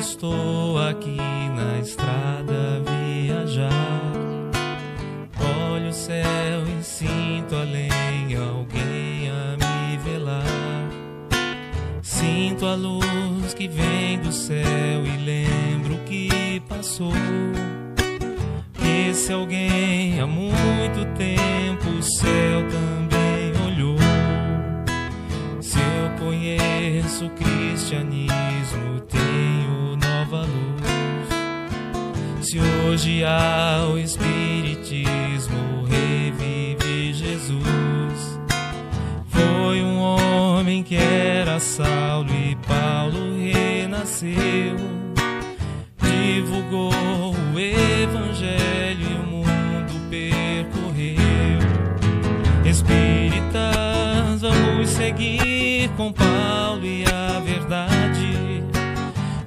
estou aqui na estrada a viajar. Olho o céu e sinto além alguém a me velar. Sinto a luz que vem do céu e lembro que passou. Esse alguém há muito tempo o céu também olhou. Se eu conheço o cristianismo, tenho nova luz. Se hoje há o espiritismo, revive Jesus. Foi um homem que era Saulo e Paulo renasceu. Divulgou o evangelho e o mundo percorreu. Espíritas, vamos seguir com Paulo e a verdade.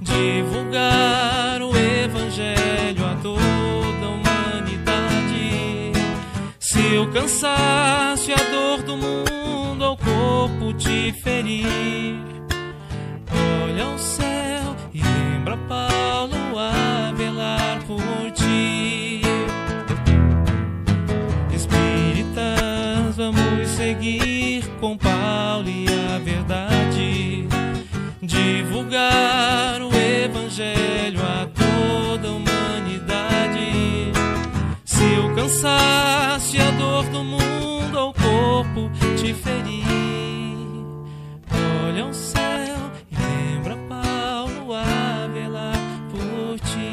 Divulgar o evangelho a toda a humanidade. Se o cansaço e a dor do mundo ao corpo te ferir, olha ao céu e lembra Paulo a velar por ti. Espíritas, vamos seguir com Paulo e a verdade. Divulgar o evangelho a toda a humanidade. Se o cansaço e a dor do mundo ao corpo te ferir, olha ao céu e lembra Paulo a velar por ti.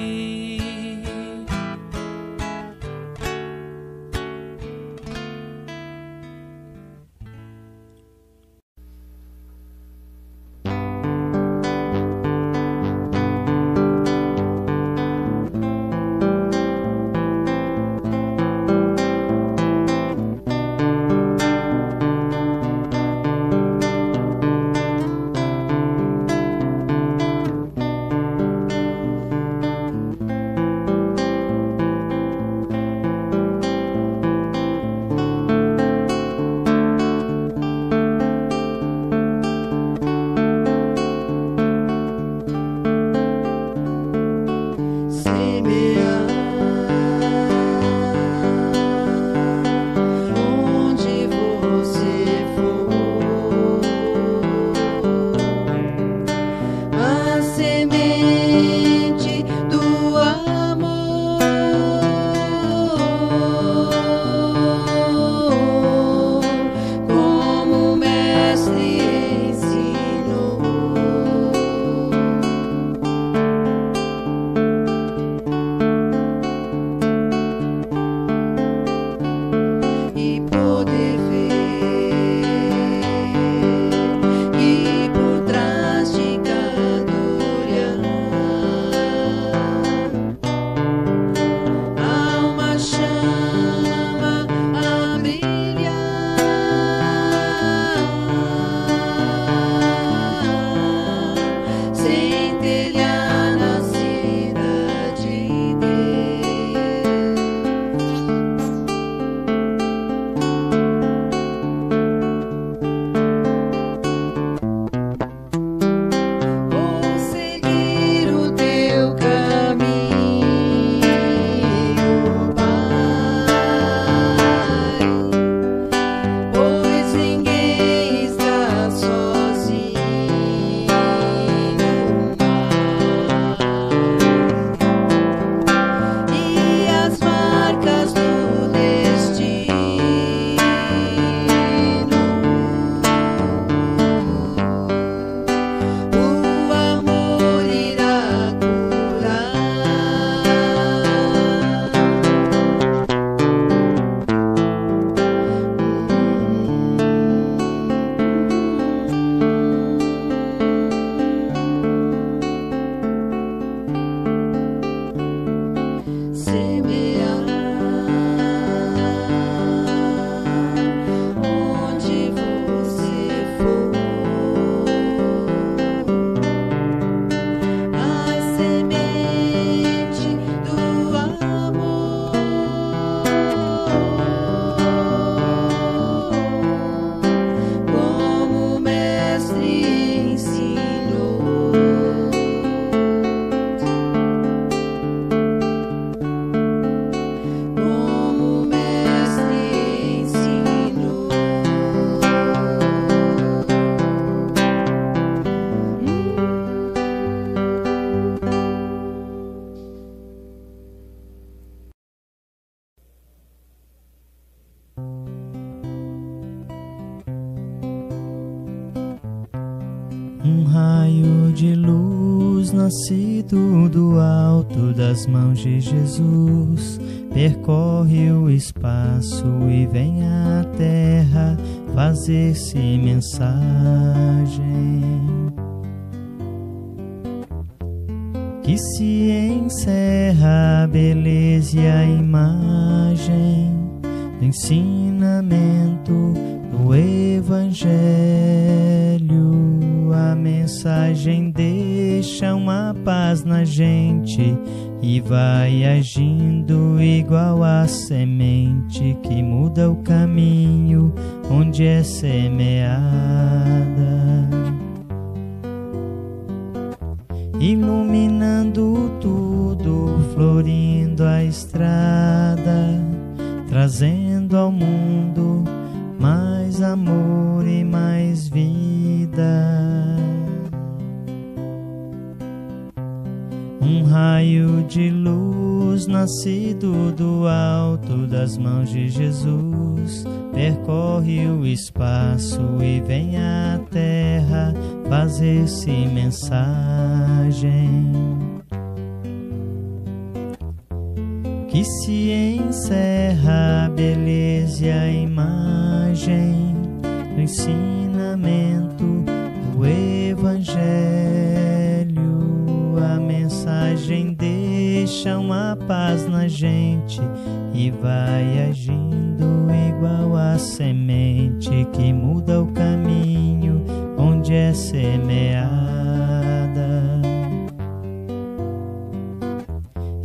nascido do alto das mãos de Jesus, percorre o espaço e vem à terra fazer-se mensagem. Que se encerra a beleza e a imagem do ensinamento do Evangelho. A mensagem deixa uma paz na gente e vai agindo igual a semente que muda o caminho onde é semeada, iluminando tudo, florindo a estrada, trazendo ao mundo mais amor e mais vida. Um raio de luz nascido do alto das mãos de Jesus, percorre o espaço e vem à terra fazer-se mensagem. Que se encerra a beleza e a imagem do ensinamento do Evangelho. A mensagem deixa uma paz na gente e vai agindo igual a semente que muda o caminho onde é semeada,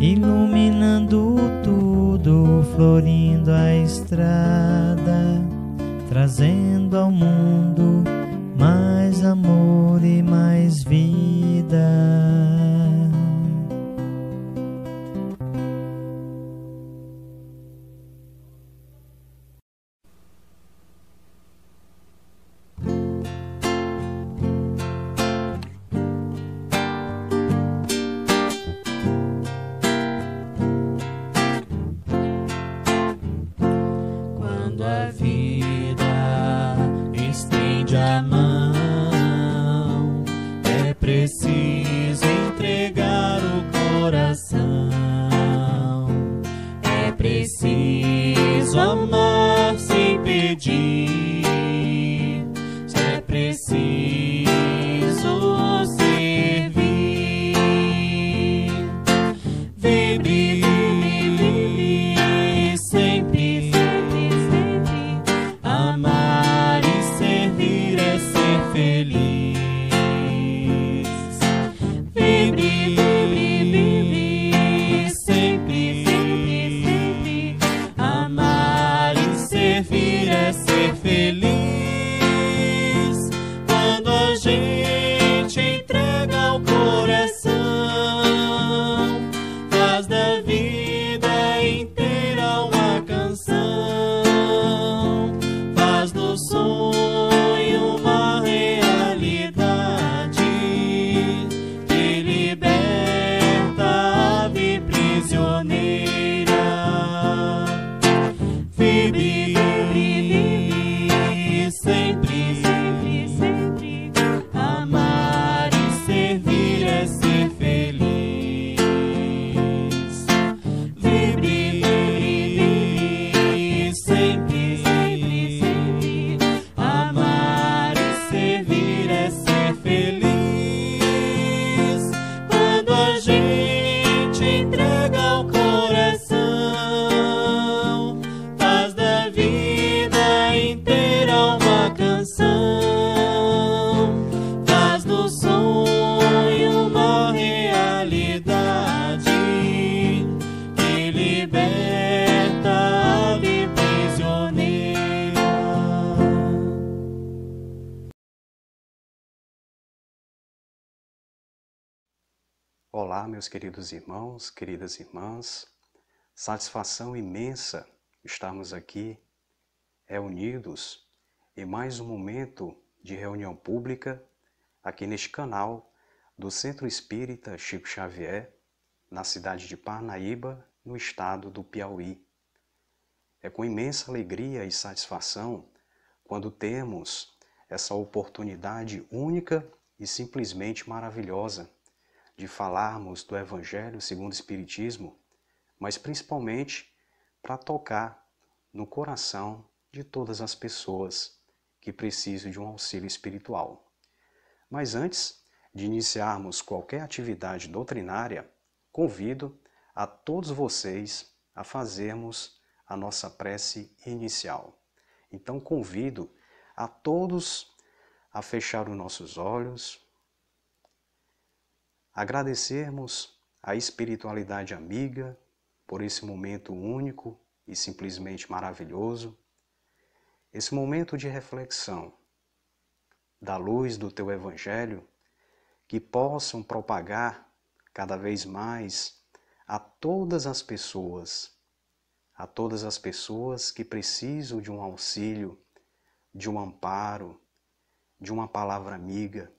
iluminando tudo, florindo a estrada, trazendo ao mundo mais amor e mais vida. Quando a vida estende a mão, é preciso entregar o coração. É preciso amar sem pedir. É preciso servir. Vibre sempre. Amar e servir é ser feliz. Vibre sempre. Amar e servir é ser feliz. Quando a gente entrega o coração, faz da vida inteira uma canção, faz do sonho uma realidade, que liberta a ave prisioneira. Vibre sempre. Amar e servir é ser feliz. Vibre sempre. Amar e servir é ser feliz. Quando a gente entrega o coração, faz da vida inteira uma canção, faz do sonho uma realidade, que liberta a ave prisioneira. Olá, meus queridos irmãos, queridas irmãs. Satisfação imensa estarmos aqui reunidos em mais um momento de reunião pública aqui neste canal do Centro Espírita Chico Xavier, na cidade de Parnaíba, no estado do Piauí. É com imensa alegria e satisfação quando temos essa oportunidade única e simplesmente maravilhosa de falarmos do Evangelho segundo o Espiritismo, mas principalmente para tocar no coração de todas as pessoas que precisam de um auxílio espiritual. Mas antes de iniciarmos qualquer atividade doutrinária, convido a todos vocês a fazermos a nossa prece inicial. Então convido a todos a fechar os nossos olhos, agradecermos a espiritualidade amiga por esse momento único e simplesmente maravilhoso, esse momento de reflexão da luz do Teu Evangelho, que possam propagar cada vez mais a todas as pessoas que precisam de um auxílio, de um amparo, de uma palavra amiga.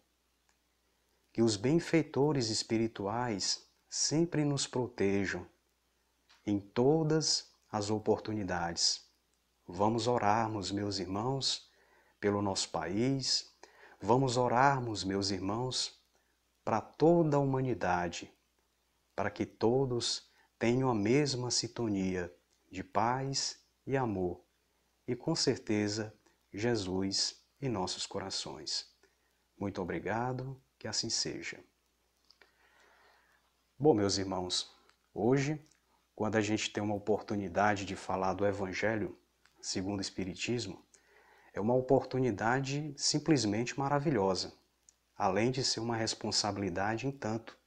Que os benfeitores espirituais sempre nos protejam em todas as oportunidades. Vamos orarmos, meus irmãos, pelo nosso país. Vamos orarmos, meus irmãos, para toda a humanidade, para que todos tenham a mesma sintonia de paz e amor, e com certeza Jesus em nossos corações. Muito obrigado, que assim seja. Bom, meus irmãos, hoje, quando a gente tem uma oportunidade de falar do Evangelho segundo o Espiritismo, é uma oportunidade simplesmente maravilhosa, além de ser uma responsabilidade em tanto.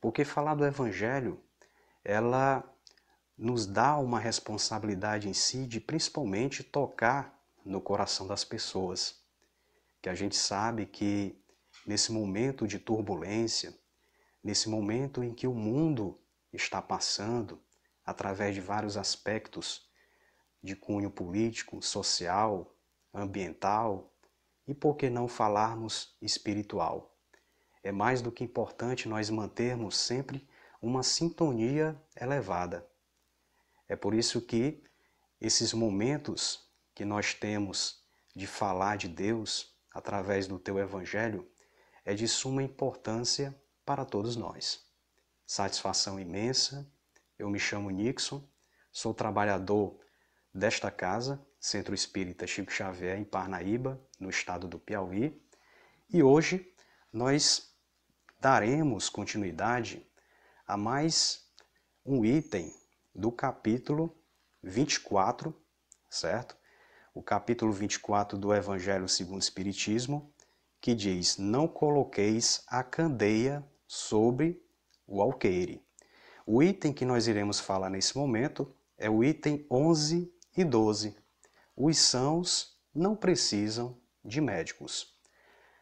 Porque falar do Evangelho, ela nos dá uma responsabilidade em si de principalmente tocar no coração das pessoas. Que a gente sabe que nesse momento de turbulência, nesse momento em que o mundo está passando, através de vários aspectos de cunho político, social, ambiental e, por que não falarmos, espiritual. É mais do que importante nós mantermos sempre uma sintonia elevada. É por isso que esses momentos que nós temos de falar de Deus através do Teu Evangelho é de suma importância para todos nós. Satisfação imensa. Eu me chamo Nixon, sou trabalhador desta casa, Centro Espírita Chico Xavier, em Parnaíba, no estado do Piauí, e hoje nós daremos continuidade a mais um item do capítulo 24, certo? O capítulo 24 do Evangelho segundo o Espiritismo, que diz: não coloqueis a candeia sobre o alqueire. O item que nós iremos falar nesse momento é o item 11 e 12. Os sãos não precisam de médicos.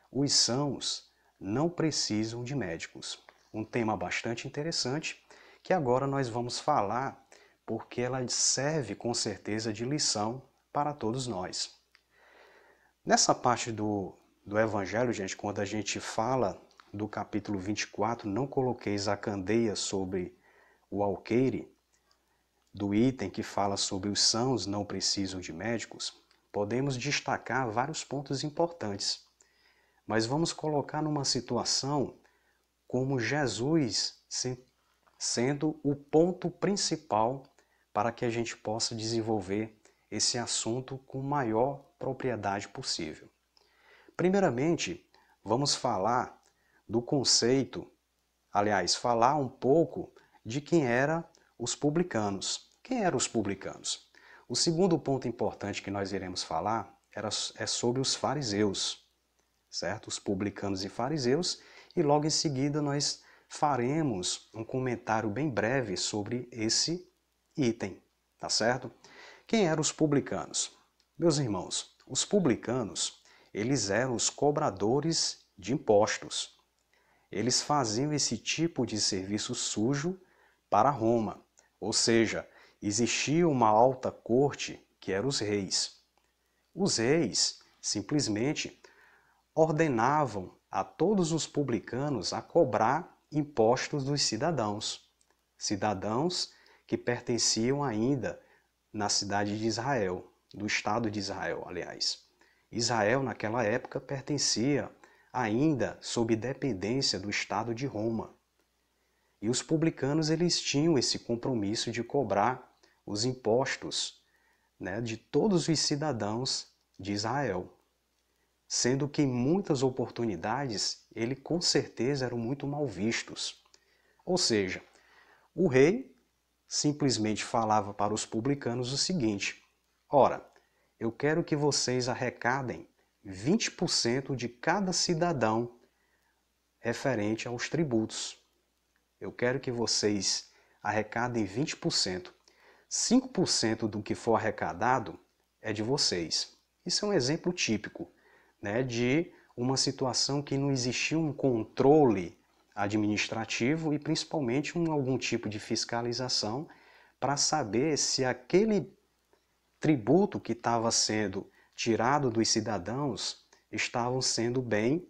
Os sãos não precisam de médicos. Um tema bastante interessante que agora nós vamos falar porque ela serve com certeza de lição para todos nós. Nessa parte do Evangelho, gente, quando a gente fala do capítulo 24, não coloqueis a candeia sobre o alqueire, do item que fala sobre os sãos não precisam de médicos, podemos destacar vários pontos importantes. Mas vamos colocar numa situação como Jesus sendo o ponto principal para que a gente possa desenvolver esse assunto com maior propriedade possível. Primeiramente, vamos falar do conceito, falar um pouco de quem eram os publicanos. Quem eram os publicanos? O segundo ponto importante que nós iremos falar é sobre os fariseus, certo? Os publicanos e fariseus, e logo em seguida nós faremos um comentário bem breve sobre esse item, tá certo? Quem eram os publicanos? Meus irmãos, os publicanos, eles eram os cobradores de impostos. Eles faziam esse tipo de serviço sujo para Roma, ou seja, existia uma alta corte que eram os reis. Os reis simplesmente ordenavam a todos os publicanos a cobrar impostos dos cidadãos. Cidadãos que pertenciam ainda na cidade de Israel, do estado de Israel, aliás. Israel, naquela época, pertencia ainda sob dependência do estado de Roma. E os publicanos eles tinham esse compromisso de cobrar os impostos, né, de todos os cidadãos de Israel. Sendo que em muitas oportunidades ele com certeza eram muito mal vistos. Ou seja, o rei simplesmente falava para os publicanos o seguinte: ora, eu quero que vocês arrecadem 20% de cada cidadão referente aos tributos. Eu quero que vocês arrecadem 20%. 5% do que for arrecadado é de vocês. Isso é um exemplo típico, né, de uma situação que não existia um controle administrativo e principalmente algum tipo de fiscalização para saber se aquele tributo que estava sendo tirado dos cidadãos estavam sendo bem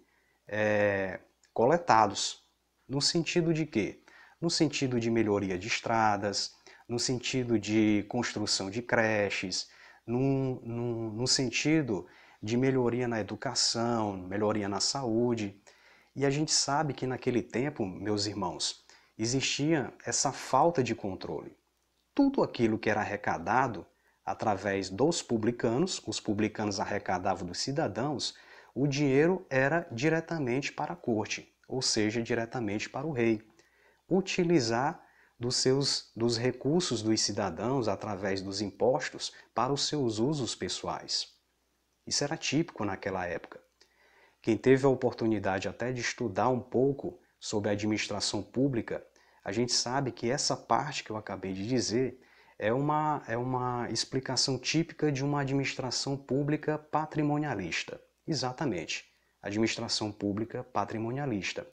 coletados. No sentido de quê? No sentido de melhoria de estradas, no sentido de construção de creches, no sentido de melhoria na educação, melhoria na saúde. E a gente sabe que naquele tempo, meus irmãos, existia essa falta de controle. Tudo aquilo que era arrecadado através dos publicanos, os publicanos arrecadavam dos cidadãos, o dinheiro era diretamente para a corte, ou seja, diretamente para o rei. Utilizar dos recursos dos cidadãos através dos impostos para os seus usos pessoais. Isso era típico naquela época. Quem teve a oportunidade até de estudar um pouco sobre a administração pública, a gente sabe que essa parte que eu acabei de dizer é uma explicação típica de uma administração pública patrimonialista. Exatamente, administração pública patrimonialista.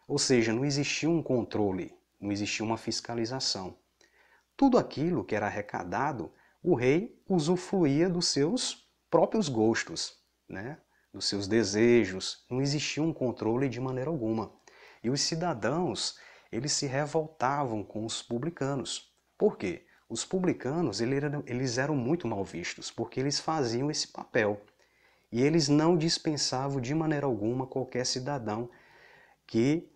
Ou seja, não existia um controle, não existia uma fiscalização. Tudo aquilo que era arrecadado, o rei usufruía dos seus próprios gostos, né? Dos seus desejos, não existia um controle de maneira alguma. E os cidadãos, eles se revoltavam com os publicanos. Por quê? Os publicanos eles eram muito mal vistos, porque eles faziam esse papel. E eles não dispensavam de maneira alguma qualquer cidadão que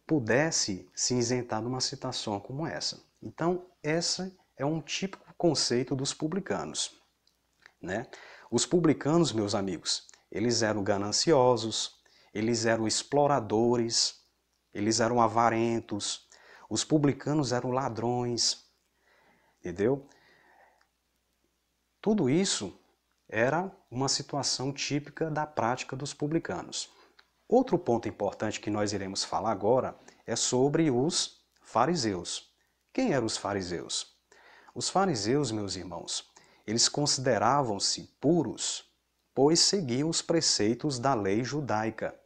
pudesse se isentar de uma situação como essa. Então, esse é um típico conceito dos publicanos, né? Os publicanos, meus amigos, eles eram gananciosos, eles eram exploradores, eles eram avarentos, os publicanos eram ladrões, entendeu? Tudo isso era uma situação típica da prática dos publicanos. Outro ponto importante que nós iremos falar agora é sobre os fariseus. Quem eram os fariseus? Os fariseus, meus irmãos, eles consideravam-se puros, pois seguiam os preceitos da lei judaica.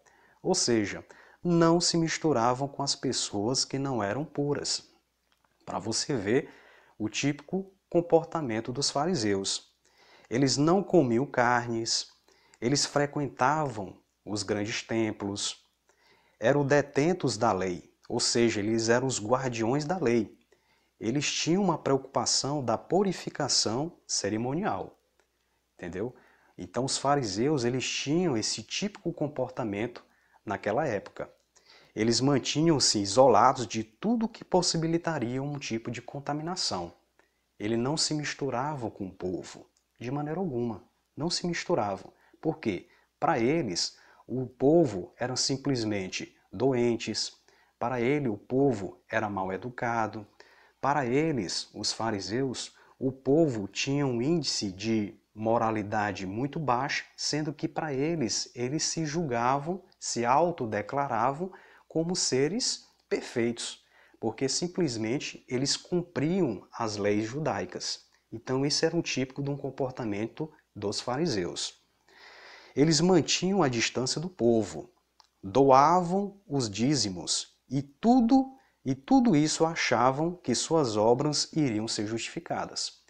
Ou seja, não se misturavam com as pessoas que não eram puras. Para você ver o típico comportamento dos fariseus. Eles não comiam carnes, eles frequentavam os grandes templos, eram detentos da lei, ou seja, eles eram os guardiões da lei. Eles tinham uma preocupação da purificação cerimonial, entendeu? Então os fariseus, eles tinham esse típico comportamento naquela época. Eles mantinham-se isolados de tudo que possibilitaria um tipo de contaminação. Eles não se misturavam com o povo, de maneira alguma, não se misturavam. Por quê? Para eles, o povo eram simplesmente doentes, para ele o povo era mal educado, para eles, os fariseus, o povo tinha um índice de moralidade muito baixo, sendo que para eles se julgavam, se autodeclaravam como seres perfeitos, porque simplesmente eles cumpriam as leis judaicas. Então isso era um típico de um comportamento dos fariseus. Eles mantinham a distância do povo, doavam os dízimos e tudo isso achavam que suas obras iriam ser justificadas,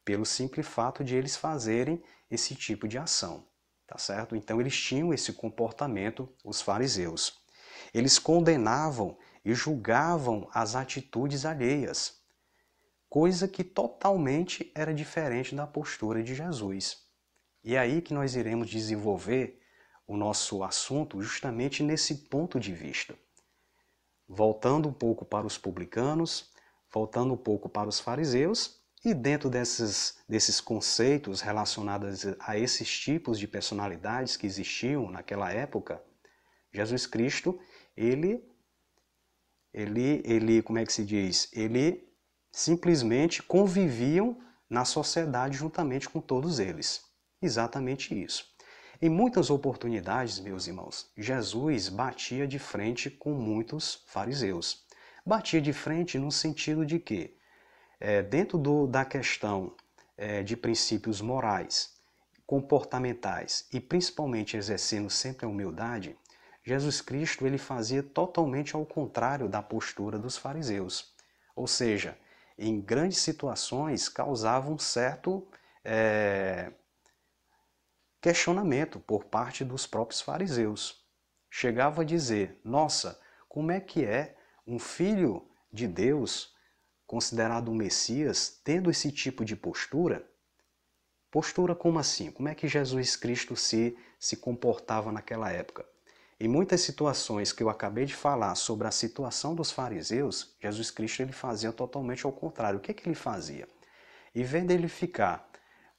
pelo simples fato de eles fazerem esse tipo de ação, tá certo? Então eles tinham esse comportamento, os fariseus. Eles condenavam e julgavam as atitudes alheias, coisa que totalmente era diferente da postura de Jesus. E é aí que nós iremos desenvolver o nosso assunto justamente nesse ponto de vista. voltando um pouco para os publicanos, voltando um pouco para os fariseus, e dentro desses conceitos relacionados a esses tipos de personalidades que existiam naquela época, Jesus Cristo, ele como é que se diz? Ele simplesmente conviviam na sociedade juntamente com todos eles. Exatamente isso. Em muitas oportunidades, meus irmãos, Jesus batia de frente com muitos fariseus. Batia de frente no sentido de que, dentro da questão de princípios morais, comportamentais e principalmente exercendo sempre a humildade, Jesus Cristo ele fazia totalmente ao contrário da postura dos fariseus. Ou seja, em grandes situações causava um certo questionamento por parte dos próprios fariseus. Chegava a dizer, nossa, como é que é um filho de Deus, considerado um Messias, tendo esse tipo de postura? Postura como assim? Como é que Jesus Cristo se comportava naquela época? Em muitas situações que eu acabei de falar sobre a situação dos fariseus, Jesus Cristo ele fazia totalmente ao contrário. O que ele fazia? Em vez dele ficar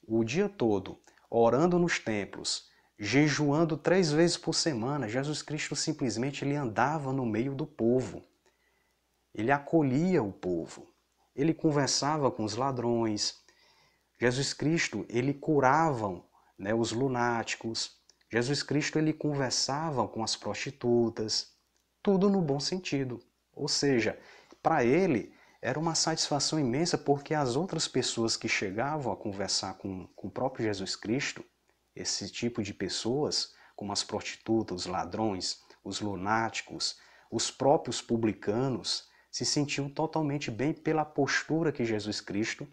o dia todo orando nos templos, jejuando 3 vezes por semana, Jesus Cristo simplesmente ele andava no meio do povo. Ele acolhia o povo. Ele conversava com os ladrões. Jesus Cristo ele curava os lunáticos. Jesus Cristo ele conversava com as prostitutas, tudo no bom sentido. Ou seja, para ele era uma satisfação imensa porque as outras pessoas que chegavam a conversar com o próprio Jesus Cristo, esse tipo de pessoas, como as prostitutas, os ladrões, os lunáticos, os próprios publicanos, se sentiam totalmente bem pela postura que Jesus Cristo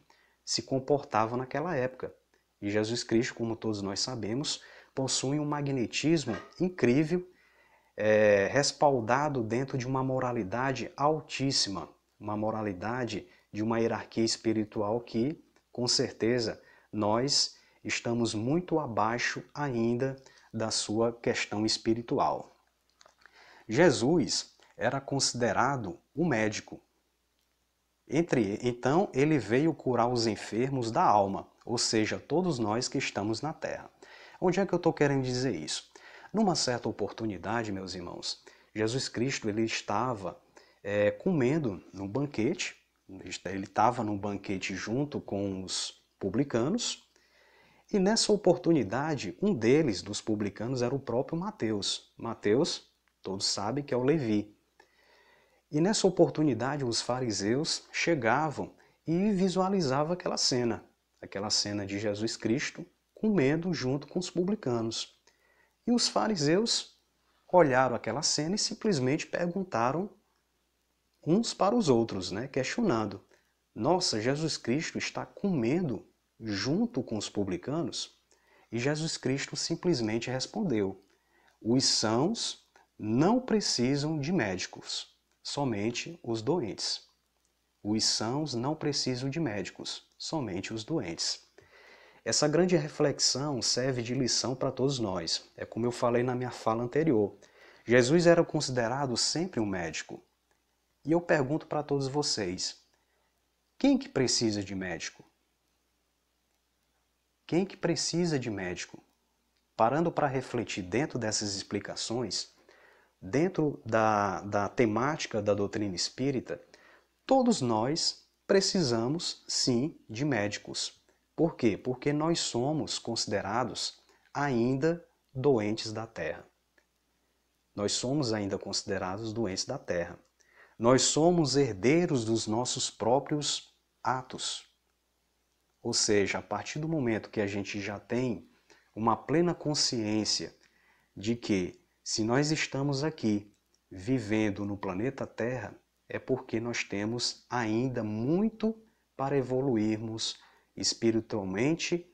se comportava naquela época. E Jesus Cristo, como todos nós sabemos, possui um magnetismo incrível, respaldado dentro de uma moralidade altíssima, uma moralidade de uma hierarquia espiritual que, com certeza, nós estamos muito abaixo ainda da sua questão espiritual. Jesus era considerado um médico. Então, ele veio curar os enfermos da alma, ou seja, todos nós que estamos na Terra. Onde é que eu estou querendo dizer isso? Numa certa oportunidade, meus irmãos, Jesus Cristo ele estava comendo num banquete, ele estava num banquete junto com os publicanos, e nessa oportunidade, um deles, dos publicanos, era o próprio Mateus. Mateus, todos sabem que é o Levi. E nessa oportunidade, os fariseus chegavam e visualizavam aquela cena de Jesus Cristo comendo junto com os publicanos. E os fariseus olharam aquela cena e simplesmente perguntaram uns para os outros, questionando. Nossa, Jesus Cristo está comendo junto com os publicanos? E Jesus Cristo simplesmente respondeu, os sãos não precisam de médicos, somente os doentes. Os sãos não precisam de médicos, somente os doentes. Essa grande reflexão serve de lição para todos nós. É como eu falei na minha fala anterior. Jesus era considerado sempre um médico. E eu pergunto para todos vocês, quem que precisa de médico? Quem que precisa de médico? Parando para refletir dentro dessas explicações, dentro da temática da doutrina espírita, todos nós precisamos sim de médicos. Por quê? Porque nós somos considerados ainda doentes da Terra. Nós somos ainda considerados doentes da Terra. Nós somos herdeiros dos nossos próprios atos. Ou seja, a partir do momento que a gente já tem uma plena consciência de que se nós estamos aqui vivendo no planeta Terra, é porque nós temos ainda muito para evoluirmos espiritualmente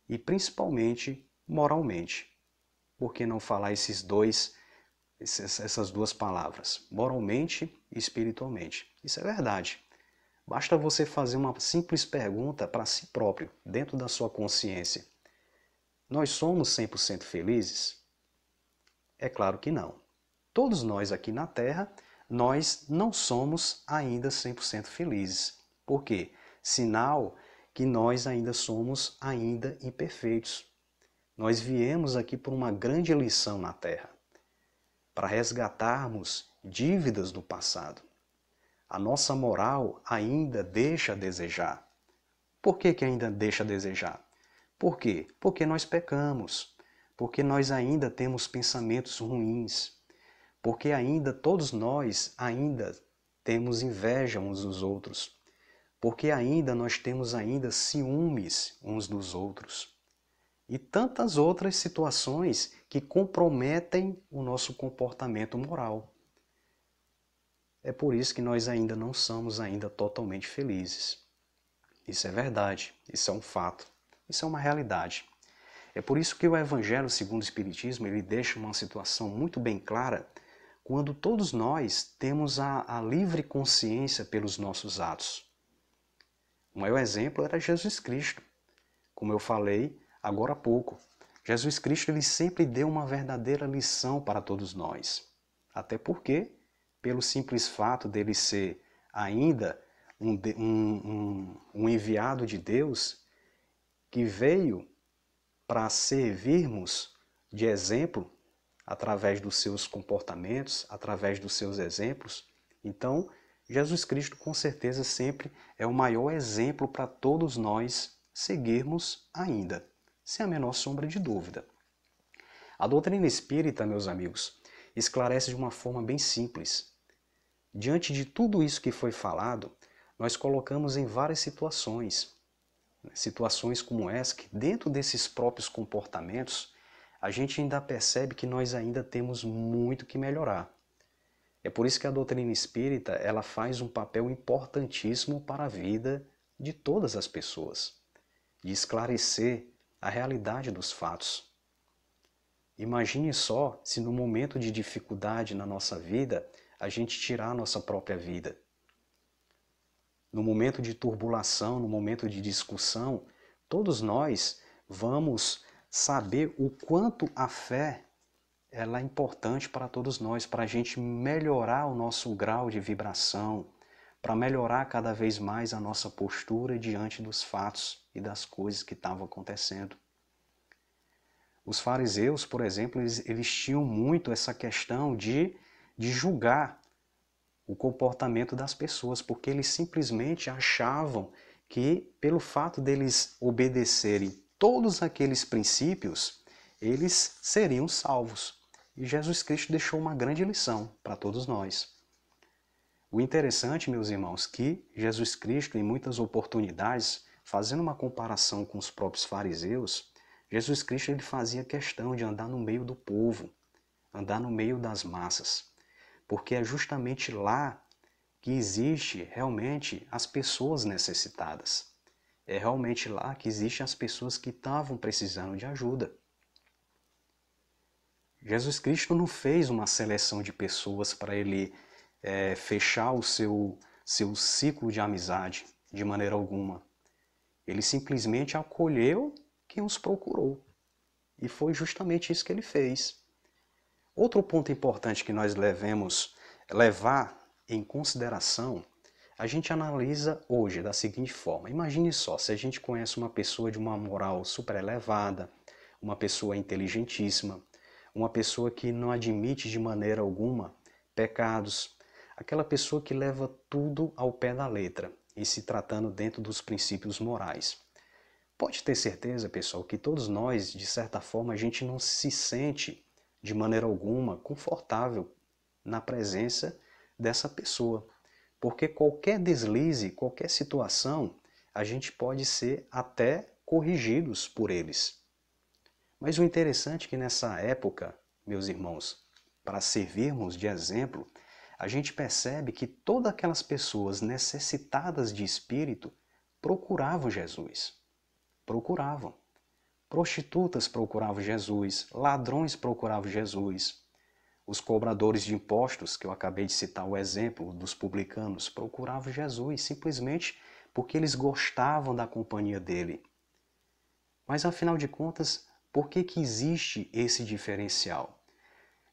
e principalmente moralmente. Por que não falar essas duas palavras? Moralmente e espiritualmente. Isso é verdade. Basta você fazer uma simples pergunta para si próprio, dentro da sua consciência. Nós somos 100% felizes? É claro que não. Todos nós aqui na Terra, nós não somos ainda 100% felizes. Por quê? Sinal que nós ainda somos ainda imperfeitos. Nós viemos aqui por uma grande lição na Terra, para resgatarmos dívidas do passado. A nossa moral ainda deixa a desejar. Por que ainda deixa a desejar? Por quê? Porque nós pecamos, porque nós ainda temos pensamentos ruins, porque ainda todos nós ainda temos inveja uns dos outros, porque ainda nós temos ainda ciúmes uns dos outros e tantas outras situações que comprometem o nosso comportamento moral. É por isso que nós ainda não somos ainda totalmente felizes. Isso é verdade, isso é um fato, isso é uma realidade. É por isso que o Evangelho segundo o Espiritismo ele deixa uma situação muito bem clara quando todos nós temos a livre consciência pelos nossos atos. O maior exemplo era Jesus Cristo. Como eu falei agora há pouco, Jesus Cristo ele sempre deu uma verdadeira lição para todos nós. Até porque, pelo simples fato dele ser ainda um enviado de Deus, que veio para servirmos de exemplo através dos seus comportamentos, através dos seus exemplos. Então, Jesus Cristo com certeza sempre é o maior exemplo para todos nós seguirmos ainda, sem a menor sombra de dúvida. A doutrina espírita, meus amigos, esclarece de uma forma bem simples. Diante de tudo isso que foi falado, nós colocamos em várias situações como essa, que dentro desses próprios comportamentos, a gente ainda percebe que nós ainda temos muito que melhorar. É por isso que a doutrina espírita ela faz um papel importantíssimo para a vida de todas as pessoas, de esclarecer a realidade dos fatos. Imagine só se no momento de dificuldade na nossa vida, a gente tirar a nossa própria vida. No momento de turbulação, no momento de discussão, todos nós vamos saber o quanto a fé ela é importante para todos nós, para a gente melhorar o nosso grau de vibração, para melhorar cada vez mais a nossa postura diante dos fatos e das coisas que estavam acontecendo. Os fariseus, por exemplo, eles tinham muito essa questão de julgar o comportamento das pessoas, porque eles simplesmente achavam que, pelo fato deles obedecerem todos aqueles princípios, eles seriam salvos. E Jesus Cristo deixou uma grande lição para todos nós. O interessante, meus irmãos, que Jesus Cristo, em muitas oportunidades, fazendo uma comparação com os próprios fariseus, Jesus Cristo ele fazia questão de andar no meio do povo, andar no meio das massas, porque é justamente lá que existe realmente as pessoas necessitadas. É realmente lá que existem as pessoas que estavam precisando de ajuda. Jesus Cristo não fez uma seleção de pessoas para ele fechar o seu ciclo de amizade de maneira alguma. Ele simplesmente acolheu quem os procurou. E foi justamente isso que ele fez. Outro ponto importante que nós devemos levar em consideração, a gente analisa hoje da seguinte forma. Imagine só, se a gente conhece uma pessoa de uma moral super elevada, uma pessoa inteligentíssima, uma pessoa que não admite de maneira alguma pecados, aquela pessoa que leva tudo ao pé da letra e se tratando dentro dos princípios morais. Pode ter certeza, pessoal, que todos nós, de certa forma, a gente não se sente de maneira alguma confortável na presença dessa pessoa. Porque qualquer deslize, qualquer situação, a gente pode ser até corrigidos por eles. Mas o interessante é que nessa época, meus irmãos, para servirmos de exemplo, a gente percebe que todas aquelas pessoas necessitadas de espírito procuravam Jesus. Procuravam. Prostitutas procuravam Jesus, ladrões procuravam Jesus. Os cobradores de impostos, que eu acabei de citar o exemplo dos publicanos, procuravam Jesus simplesmente porque eles gostavam da companhia dele. Mas afinal de contas, por que existe esse diferencial?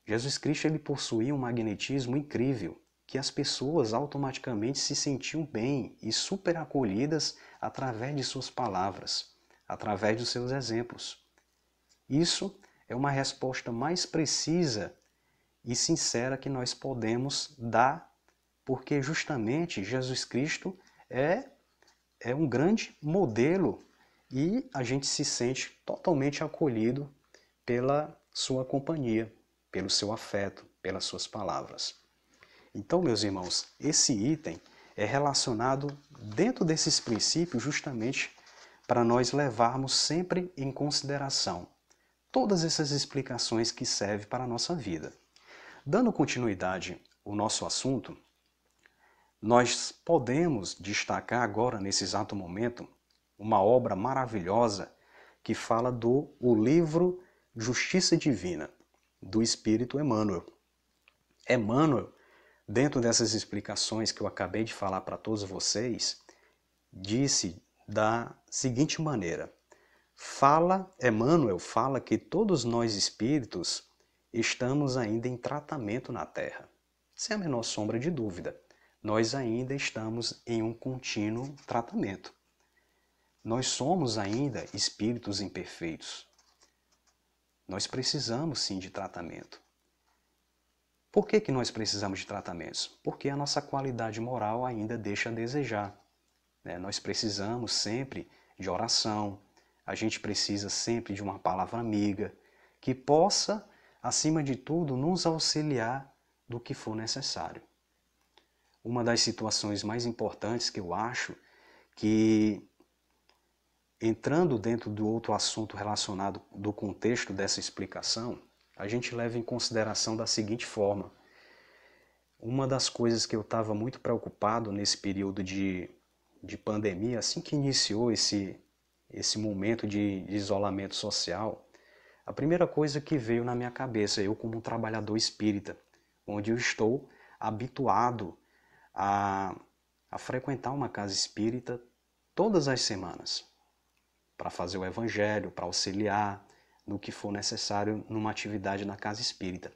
Jesus Cristo ele possuía um magnetismo incrível. que as pessoas automaticamente se sentiam bem e super acolhidas através de suas palavras, através dos seus exemplos. Isso é uma resposta mais precisa e sincera que nós podemos dar, porque justamente Jesus Cristo é um grande modelo e a gente se sente totalmente acolhido pela sua companhia, pelo seu afeto, pelas suas palavras. Então, meus irmãos, esse item é relacionado dentro desses princípios justamente para nós levarmos sempre em consideração todas essas explicações que servem para a nossa vida. Dando continuidade ao nosso assunto, nós podemos destacar agora, nesse exato momento, uma obra maravilhosa que fala do livro Justiça Divina, do Espírito Emmanuel. Emmanuel, dentro dessas explicações que eu acabei de falar para todos vocês, disse da seguinte maneira: Emmanuel fala que todos nós espíritos estamos ainda em tratamento na Terra. Sem a menor sombra de dúvida, nós ainda estamos em um contínuo tratamento. Nós somos ainda espíritos imperfeitos. Nós precisamos sim de tratamento. Por que nós precisamos de tratamentos? Porque a nossa qualidade moral ainda deixa a desejar. Nós precisamos sempre de oração, a gente precisa sempre de uma palavra amiga, que possa, acima de tudo, nos auxiliar do que for necessário. Uma das situações mais importantes que eu acho que, entrando dentro do outro assunto relacionado do contexto dessa explicação, a gente leva em consideração da seguinte forma. Uma das coisas que eu estava muito preocupado nesse período de pandemia, assim que iniciou esse momento de isolamento social, a primeira coisa que veio na minha cabeça, eu como um trabalhador espírita, onde eu estou habituado a frequentar uma casa espírita todas as semanas, para fazer o evangelho, para auxiliar no que for necessário numa atividade na casa espírita.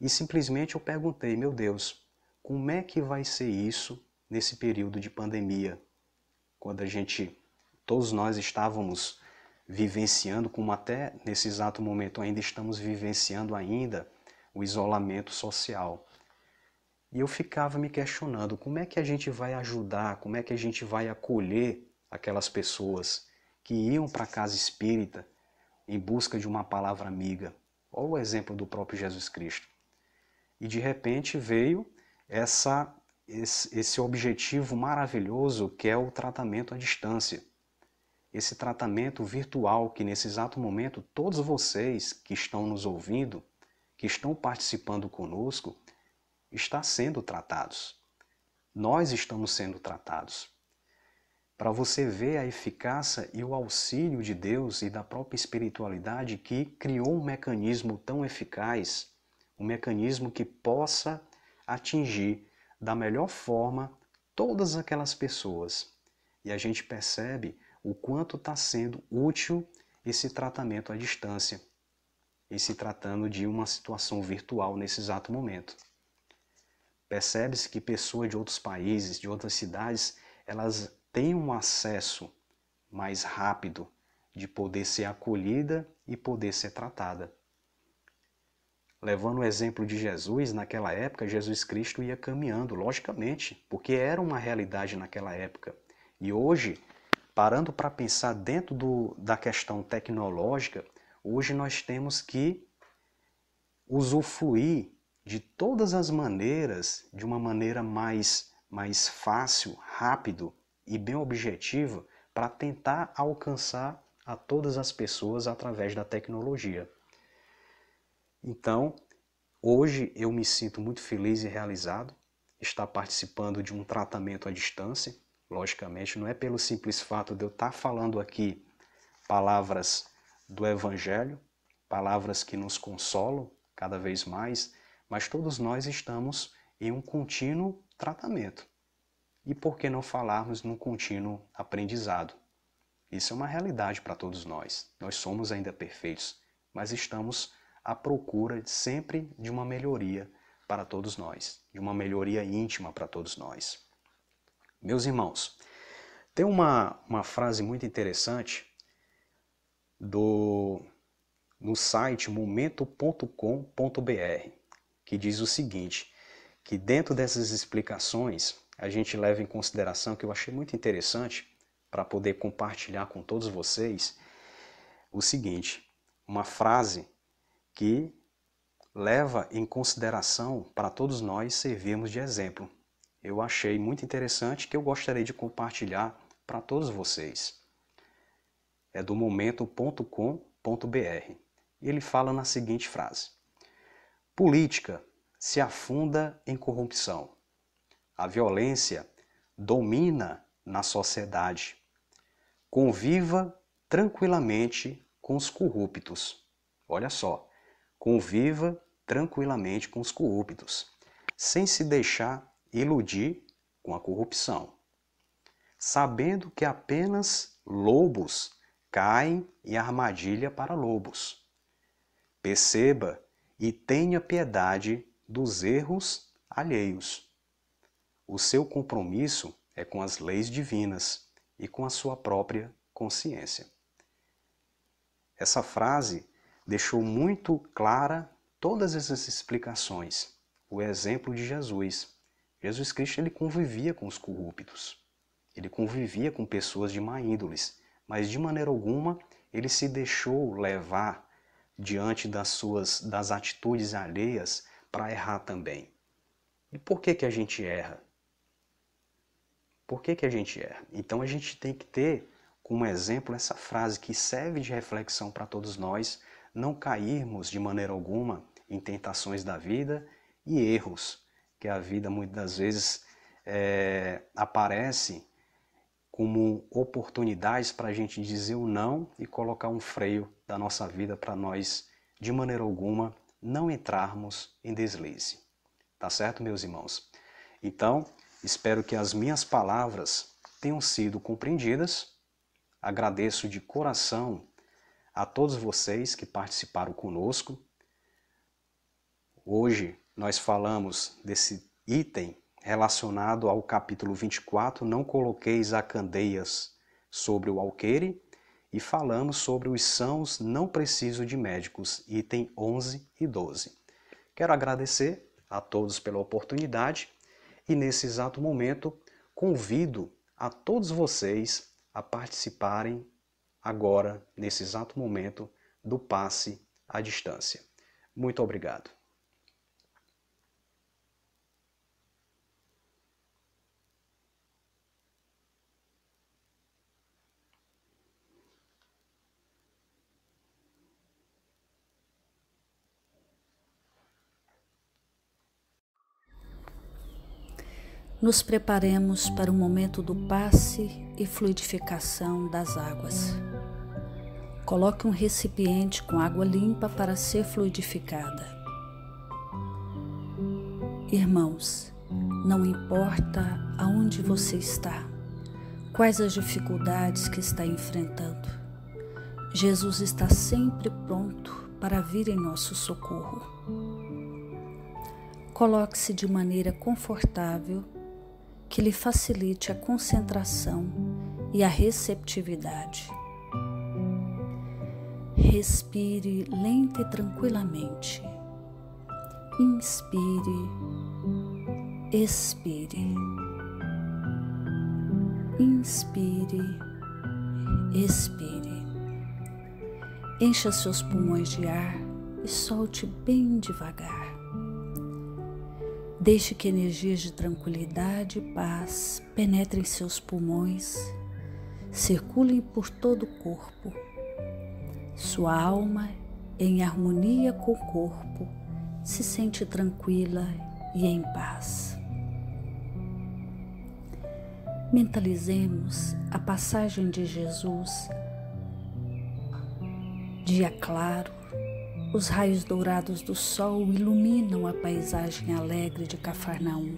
E simplesmente eu perguntei, meu Deus, como é que vai ser isso nesse período de pandemia? Quando todos nós estávamos vivenciando, como até nesse exato momento ainda estamos vivenciando ainda, o isolamento social. E eu ficava me questionando, como é que a gente vai ajudar, como é que a gente vai acolher aquelas pessoas que iam para a casa espírita em busca de uma palavra amiga. Olha o exemplo do próprio Jesus Cristo. E de repente veio esse objetivo maravilhoso que é o tratamento à distância. Esse tratamento virtual que nesse exato momento todos vocês que estão nos ouvindo, que estão participando conosco, estão sendo tratados. Nós estamos sendo tratados. Para você ver a eficácia e o auxílio de Deus e da própria espiritualidade que criou um mecanismo tão eficaz, um mecanismo que possa atingir da melhor forma todas aquelas pessoas. E a gente percebe o quanto está sendo útil esse tratamento à distância, e se tratando de uma situação virtual nesse exato momento. Percebe-se que pessoas de outros países, de outras cidades, elas têm um acesso mais rápido de poder ser acolhida e poder ser tratada. Levando o exemplo de Jesus, naquela época, Jesus Cristo ia caminhando, logicamente, porque era uma realidade naquela época. E hoje, parando para pensar dentro da questão tecnológica, hoje nós temos que usufruir de todas as maneiras, de uma maneira mais fácil, rápido e bem objetiva, para tentar alcançar a todas as pessoas através da tecnologia. Então, hoje eu me sinto muito feliz e realizado estar participando de um tratamento à distância. Logicamente, não é pelo simples fato de eu estar falando aqui palavras do Evangelho, palavras que nos consolam cada vez mais, mas todos nós estamos em um contínuo tratamento. E por que não falarmos num contínuo aprendizado? Isso é uma realidade para todos nós. Nós somos ainda perfeitos, mas estamos à procura sempre de uma melhoria para todos nós, de uma melhoria íntima para todos nós. Meus irmãos, tem uma frase muito interessante no site momento.com.br, que diz o seguinte, que dentro dessas explicações a gente leva em consideração, que eu achei muito interessante para poder compartilhar com todos vocês, o seguinte, uma frase que leva em consideração para todos nós servirmos de exemplo. Eu achei muito interessante, que eu gostaria de compartilhar para todos vocês. É do momento.com.br. E ele fala na seguinte frase: política se afunda em corrupção. A violência domina na sociedade. Conviva tranquilamente com os corruptos. Olha só, conviva tranquilamente com os corruptos, sem se deixar iludir com a corrupção, sabendo que apenas lobos caem em armadilha para lobos. Perceba e tenha piedade dos erros alheios. O seu compromisso é com as leis divinas e com a sua própria consciência. Essa frase deixou muito clara todas essas explicações. O exemplo de Jesus. Jesus Cristo, ele convivia com os corruptos. Ele convivia com pessoas de má índoles, mas de maneira alguma ele se deixou levar diante das atitudes alheias para errar também. E por que a gente erra? Por que a gente erra? Então a gente tem que ter como exemplo essa frase que serve de reflexão para todos nós, não cairmos de maneira alguma em tentações da vida e erros, que a vida muitas das vezes aparece como oportunidades para a gente dizer o não e colocar um freio da nossa vida para nós, de maneira alguma, não entrarmos em deslize. Tá certo, meus irmãos? Então, espero que as minhas palavras tenham sido compreendidas. Agradeço de coração a todos vocês que participaram conosco. Hoje nós falamos desse item relacionado ao capítulo 24, não coloqueis a candeias sobre o alqueire, e falamos sobre os sãos não preciso de médicos, item 11 e 12. Quero agradecer a todos pela oportunidade e nesse exato momento convido a todos vocês a participarem agora, nesse exato momento, do passe à distância. Muito obrigado. Nos preparemos para o momento do passe e fluidificação das águas. Coloque um recipiente com água limpa para ser fluidificada. Irmãos, não importa aonde você está, quais as dificuldades que está enfrentando, Jesus está sempre pronto para vir em nosso socorro. Coloque-se de maneira confortável, que lhe facilite a concentração e a receptividade. Respire lenta e tranquilamente. Inspire, expire. Inspire, expire. Encha seus pulmões de ar e solte bem devagar. Deixe que energias de tranquilidade e paz penetrem seus pulmões, circulem por todo o corpo. Sua alma, em harmonia com o corpo, se sente tranquila e em paz. Mentalizemos a passagem de Jesus, dia claro. Os raios dourados do sol iluminam a paisagem alegre de Cafarnaum.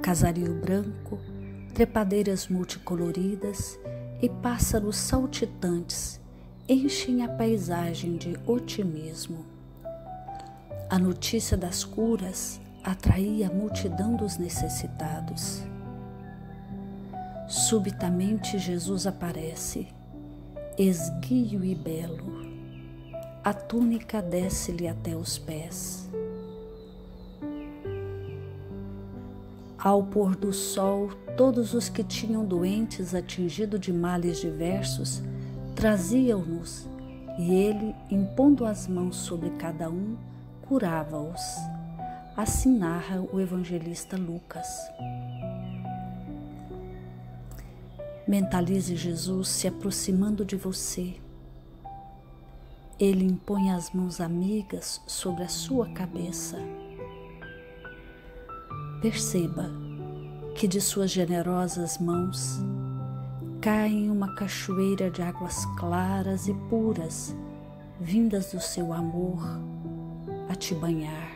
Casario branco, trepadeiras multicoloridas e pássaros saltitantes enchem a paisagem de otimismo. A notícia das curas atraía a multidão dos necessitados. Subitamente Jesus aparece, esguio e belo. A túnica desce-lhe até os pés. Ao pôr do sol, todos os que tinham doentes atingidos de males diversos traziam-nos, e ele, impondo as mãos sobre cada um, curava-os. Assim narra o evangelista Lucas. Mentalize Jesus se aproximando de você. Ele impõe as mãos amigas sobre a sua cabeça. Perceba que de suas generosas mãos caem uma cachoeira de águas claras e puras, vindas do seu amor a te banhar.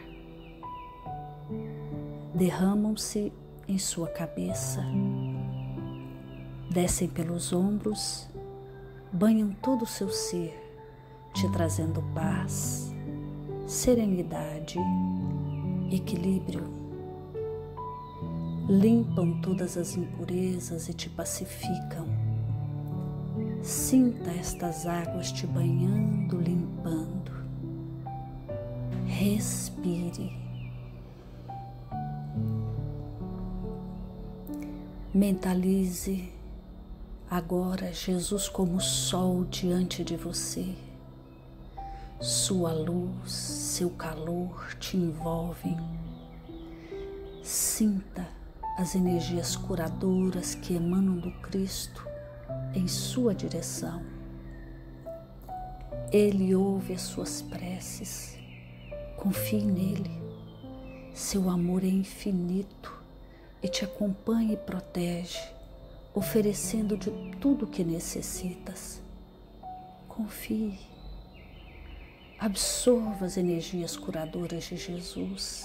Derramam-se em sua cabeça, descem pelos ombros, banham todo o seu ser, te trazendo paz, serenidade, equilíbrio. Limpam todas as impurezas e te pacificam. Sinta estas águas te banhando, limpando. Respire. Mentalize agora Jesus como sol diante de você. Sua luz, seu calor te envolvem. Sinta as energias curadoras que emanam do Cristo em sua direção. Ele ouve as suas preces. Confie nele. Seu amor é infinito e te acompanha e protege, oferecendo de tudo o que necessitas. Confie. Absorva as energias curadoras de Jesus.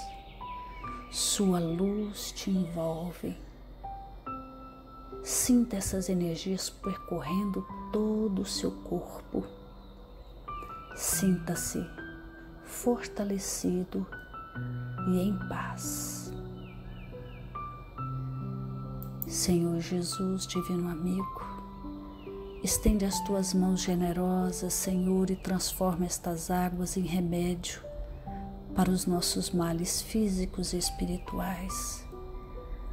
Sua luz te envolve. Sinta essas energias percorrendo todo o seu corpo. Sinta-se fortalecido e em paz. Senhor Jesus, divino amigo, estende as tuas mãos generosas, Senhor, e transforma estas águas em remédio para os nossos males físicos e espirituais.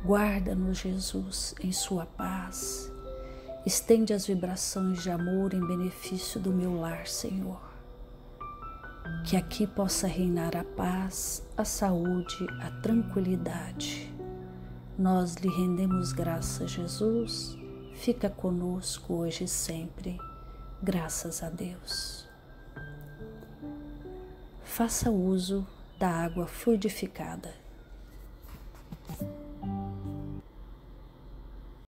Guarda-nos, Jesus, em sua paz. Estende as vibrações de amor em benefício do meu lar, Senhor. Que aqui possa reinar a paz, a saúde, a tranquilidade. Nós lhe rendemos graças, Jesus. Fica conosco hoje e sempre. Graças a Deus. Faça uso da água fluidificada.